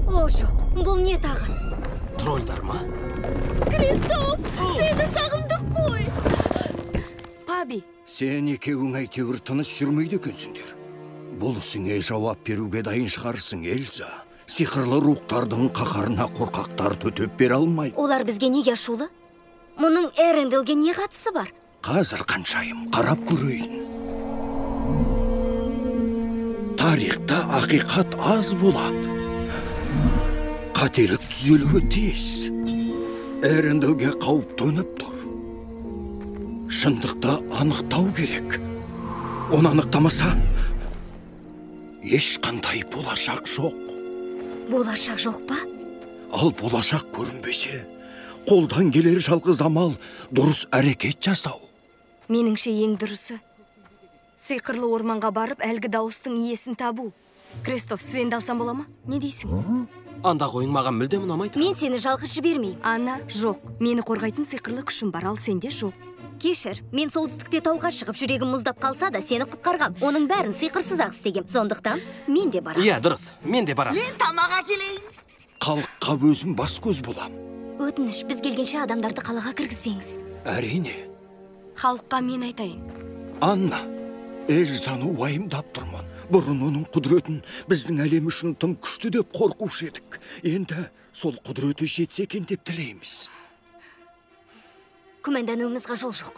О, жоқ, бұл не тағы? Тролльдар ма? Кристоф, сені сағындық қой. Паби. Сен екеуің әйтеуір тыныш жүрмейді екенсіңдер. Бұл ісіңе жауап беруге дайын шығарсың, Эльза. Сиқырлы рухтардың қаһарына қорқақтар төтеп бере алмайды. Олар бізге неге ашулы? Мұның Эренделге не қатысы бар? Қазір қаншайым қарап көрейін. Тарихта ақиқат аз болады. Қателік түзелуі тиіс. Эренделге қауіп төніп тұр. Шындықты анықтау керек. Оны анықтамаса, ешқандай болашақ жоқ. Болашақ жоқ па? Ал болашақ көрінбесе, қолдан келер жалғыз амал дұрыс әрекет жасау. Меніңше ең дұрысы. Сиқырлы орманға барып, әлгі дауыстың иесін табу. Кристоф, Свенді алсам бола ма? Не дейсің? Анда ойың маған мүлде ұнамайды. Мен сені жалғыз жібермеймін. Анна, жоқ. Мені қорғайтын сиқырлы күшім бар, ал сенде жоқ. Кешір, мен солтүстікте тауға шығып жүрегім мұздап қалса да сені құтқарғам. Оның бәрін сиқырсыз-ақ істегем. Сондықтан мен де барам. Иә, дұрыс. Мен де барам. Мен тамаға келейін. Халыққа өзім бас көз болам. Өтініш, біз келгенше адамдарды қалаға кіргізбеңіз. Әрине. Халыққа мен айтайын. Анна, Эльзаны уайымдап тұрмын. Бұрын оның құдіретін біздің әлем үшін тым күшті деп қорқушы едік. Енді сол құдіреті жетсе екен деп тілейміз. Күмәндануымызға жол жоқ.